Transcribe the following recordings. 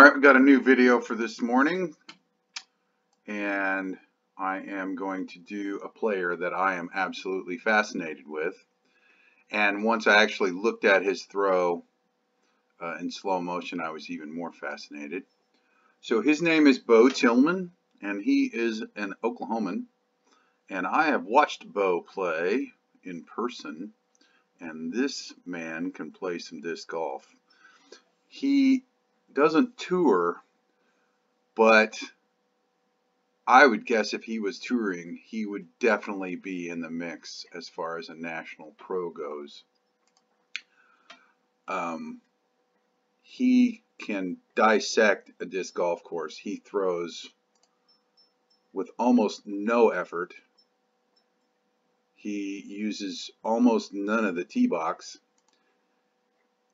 Alright, we've got a new video for this morning, and I am going to do a player that I am absolutely fascinated with. And once I actually looked at his throw in slow motion, I was even more fascinated. So his name is Bo Tillman, and he is an Oklahoman. And I have watched Bo play in person, and this man can play some disc golf. He doesn't tour, but I would guess if he was touring, he would definitely be in the mix as far as a national pro goes. He can dissect a disc golf course. He throws with almost no effort. He uses almost none of the tee box,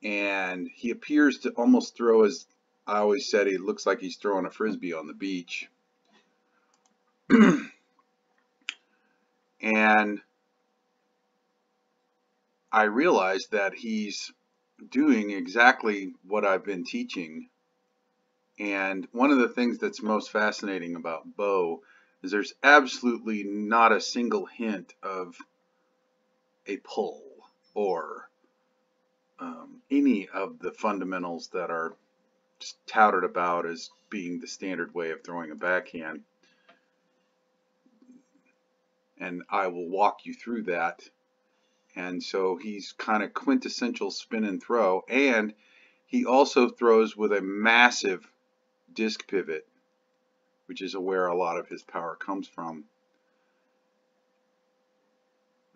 and he appears to almost throw, as I always said, he looks like he's throwing a frisbee on the beach. And I realized that he's doing exactly what I've been teaching. And one of the things that's most fascinating about Bo is there's absolutely not a single hint of a pull or any of the fundamentals that are just touted about as being the standard way of throwing a backhand. And I will walk you through that. And so he's kind of quintessential spin and throw, and he also throws with a massive disc pivot, which is where a lot of his power comes from.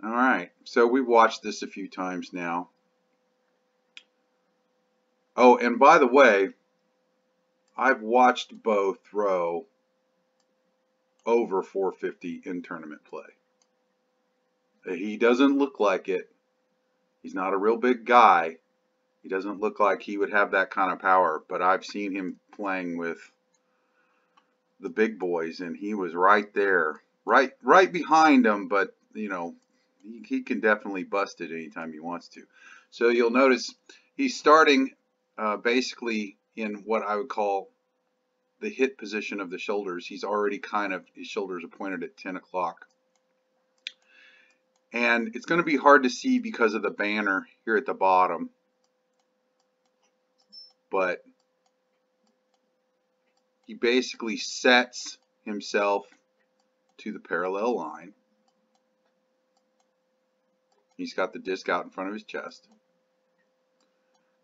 All right, so we've watched this a few times now. Oh, and by the way, I've watched Bo throw over 450 in tournament play. He doesn't look like it. He's not a real big guy. He doesn't look like he would have that kind of power, but I've seen him playing with the big boys, and he was right there, right behind them, but you know, he can definitely bust it anytime he wants to. So you'll notice he's starting basically in what I would call the hit position of the shoulders. He's already his shoulders are pointed at 10 o'clock. And it's going to be hard to see because of the banner here at the bottom. But he basically sets himself to the parallel line. He's got the disc out in front of his chest.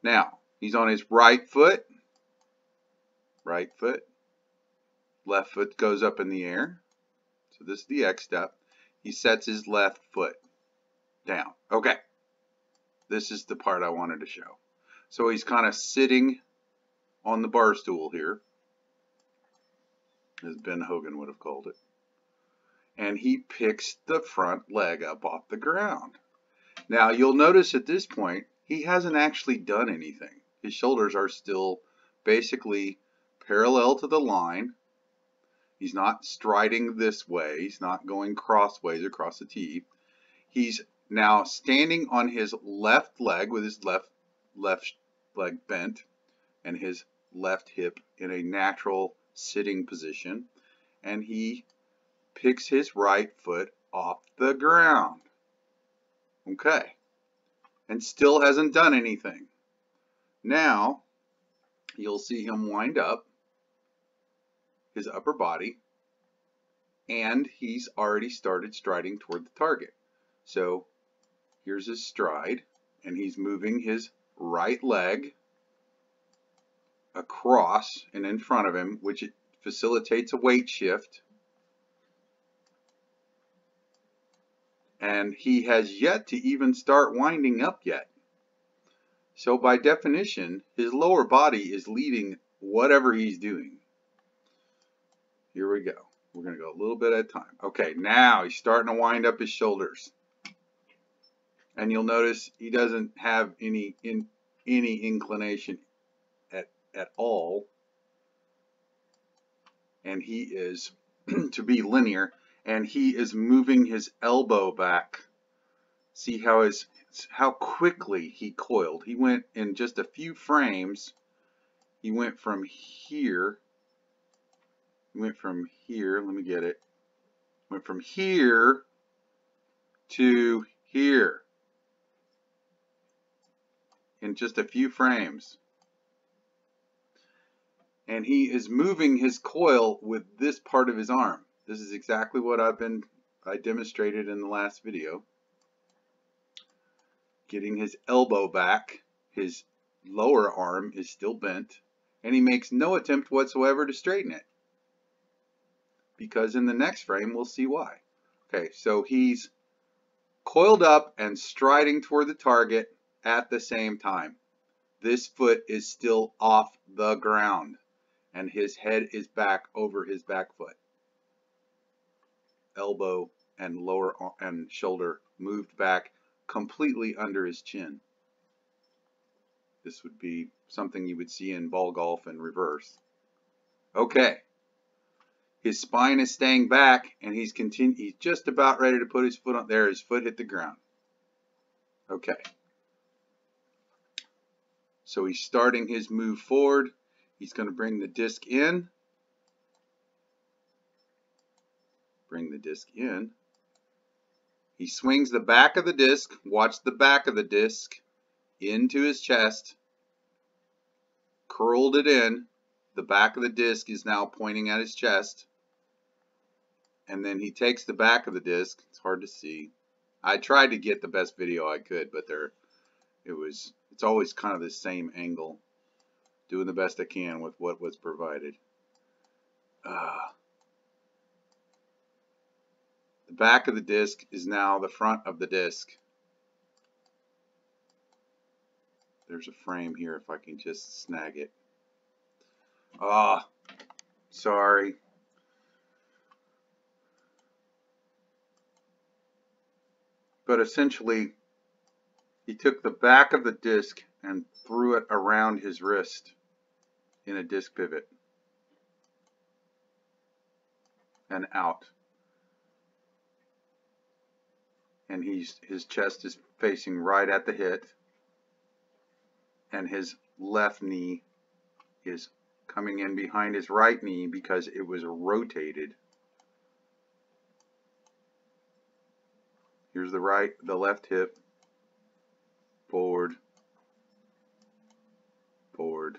Now, he's on his right foot. Right foot. Left foot goes up in the air. So this is the X step. He sets his left foot down. Okay. This is the part I wanted to show. So he's kind of sitting on the bar stool here, as Ben Hogan would have called it. And he picks the front leg up off the ground. Now you'll notice at this point, he hasn't actually done anything. His shoulders are still basically parallel to the line. He's not striding this way. He's not going crossways across the tee. He's now standing on his left leg with his left leg bent and his left hip in a natural sitting position. And he picks his right foot off the ground. Okay. And still hasn't done anything. Now, you'll see him wind up his upper body, and he's already started striding toward the target. So here's his stride, and he's moving his right leg across and in front of him, which facilitates a weight shift. And he has yet to even start winding up yet. So by definition, his lower body is leading whatever he's doing. Here we go. We're going to go a little bit at a time. Okay, now he's starting to wind up his shoulders. And you'll notice he doesn't have any inclination at all. And he is to be linear. And he is moving his elbow back. See how quickly he coiled. He went in just a few frames. he went from here. Let me get it. Went from here to here in just a few frames. And he is moving his coil with this part of his arm. This is exactly what I demonstrated in the last video. Getting his elbow back, his lower arm is still bent, and he makes no attempt whatsoever to straighten it. Because in the next frame, we'll see why. Okay, so he's coiled up and striding toward the target at the same time. This foot is still off the ground, and his head is back over his back foot. Elbow and lower and shoulder moved back completely under his chin. This would be something you would see in ball golf in reverse. Okay. His spine is staying back, and he's just about ready to put his foot on there. His foot hit the ground. Okay. So he's starting his move forward. He's going to bring the disc in. Bring the disc in. He swings the back of the disc. Watch the back of the disc into his chest. Curled it in. The back of the disc is now pointing at his chest. And then he takes the back of the disc. It's hard to see. I tried to get the best video I could, but it's always kind of the same angle. Doing the best I can with what was provided. The back of the disc is now the front of the disc. There's a frame here if I can just snag it. Sorry. But essentially, he took the back of the disc and threw it around his wrist in a disc pivot and out. And his chest is facing right at the hit, and his left knee is coming in behind his right knee because it was rotated. Here's the left hip, forward, forward,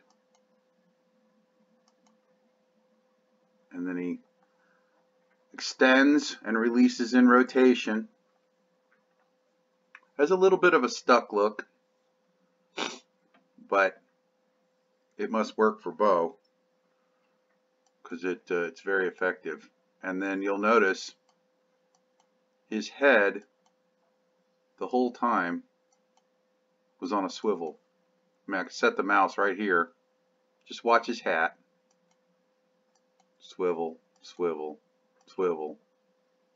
and then he extends and releases in rotation. Has a little bit of a stuck look, but it must work for Bo because it's very effective. And then you'll notice his head the whole time was on a swivel. I mean, I could set the mouse right here. Just watch his hat. Swivel, swivel, swivel.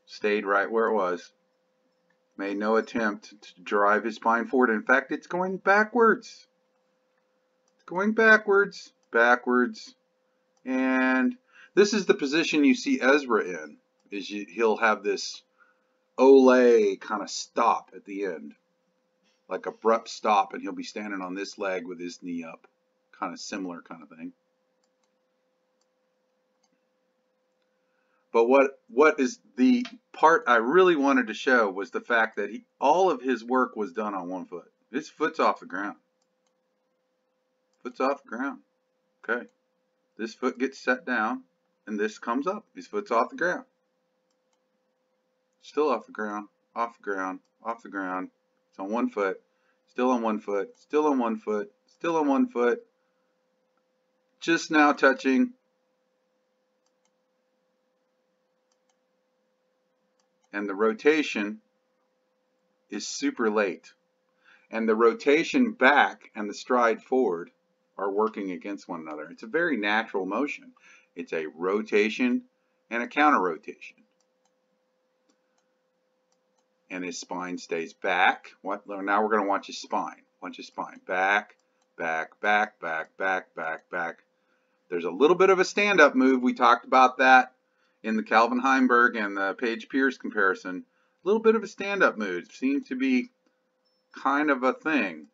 Stayed right where it was. Made no attempt to drive his spine forward. In fact, it's going backwards. It's going backwards, backwards. And this is the position you see Ezra in. He'll have this Olay kind of stop at the end. Like abrupt stop, and he'll be standing on this leg with his knee up. Kind of similar kind of thing. But what is the part I really wanted to show was the fact that all of his work was done on one foot. His foot's off the ground. Foot's off the ground. Okay. This foot gets set down, and this comes up. His foot's off the ground. Still off the ground, off the ground, off the ground. It's on one foot, still on one foot, still on one foot, still on one foot. Just now touching. And the rotation is super late. And the rotation back and the stride forward are working against one another. It's a very natural motion. It's a rotation and a counter rotation. And his spine stays back. Now we're going to watch his spine. Watch his spine. Back, back, back, back, back, back, back. There's a little bit of a stand-up move. We talked about that in the Calvin Heimberg and the Paige Pierce comparison. A little bit of a stand-up move. Seems to be kind of a thing.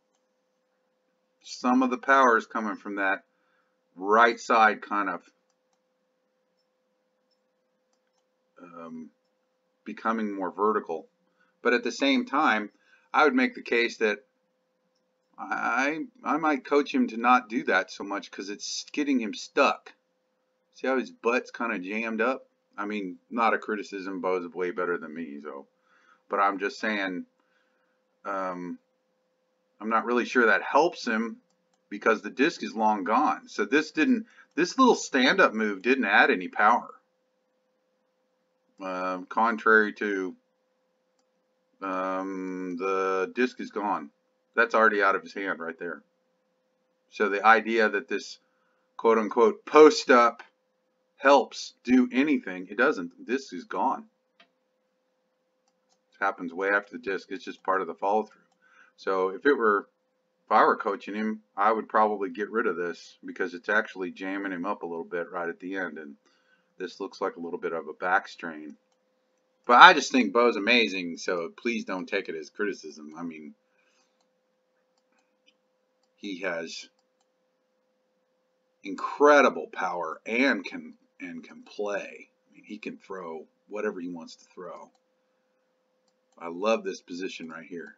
Some of the power is coming from that right side kind of becoming more vertical. But at the same time, I would make the case that I might coach him to not do that so much because it's getting him stuck. See how his butt's kind of jammed up? I mean, not a criticism, Bo's way better than me, so. But I'm just saying, I'm not really sure that helps him because the disc is long gone. So this little stand-up move didn't add any power. Contrary to the disc is gone. That's already out of his hand right there. So the idea that this quote-unquote post-up helps do anything, it doesn't. The disc is gone. It happens way after the disc. It's just part of the follow-through. So if I were coaching him, I would probably get rid of this because it's actually jamming him up a little bit right at the end, and this looks like a little bit of a back strain. But I just think Bo's amazing, so please don't take it as criticism. I mean, he has incredible power and can play. I mean, he can throw whatever he wants to throw. I love this position right here.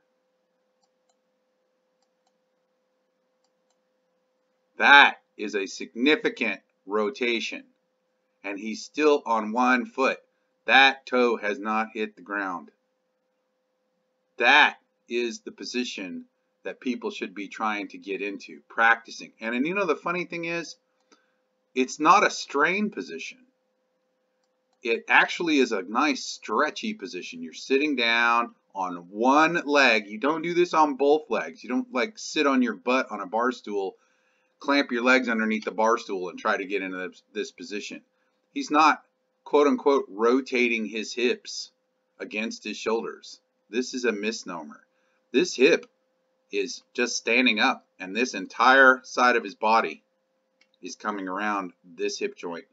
That is a significant rotation, and he's still on one foot. That toe has not hit the ground. That is the position that people should be trying to get into, practicing. And you know, the funny thing is, it's not a strain position. It actually is a nice stretchy position. You're sitting down on one leg. You don't do this on both legs. You don't like sit on your butt on a bar stool, clamp your legs underneath the bar stool and try to get into this position. He's not, quote unquote, rotating his hips against his shoulders. This is a misnomer. This hip is just standing up, and this entire side of his body is coming around this hip joint.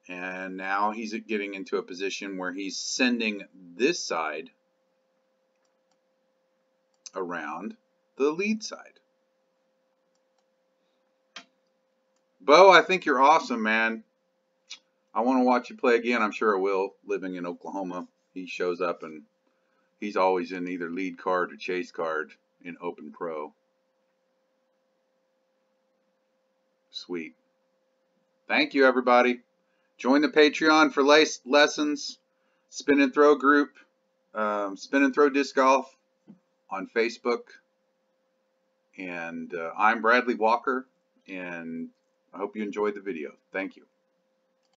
And now he's getting into a position where he's sending this side around the lead side. Bo, I think you're awesome, man. I want to watch you play again. I'm sure I will, living in Oklahoma. He shows up and he's always in either lead card or chase card in Open Pro. Sweet. Thank you, everybody. Join the Patreon for lessons, spin and throw group, spin and throw disc golf on Facebook. And I'm Bradley Walker, and I hope you enjoyed the video. Thank you.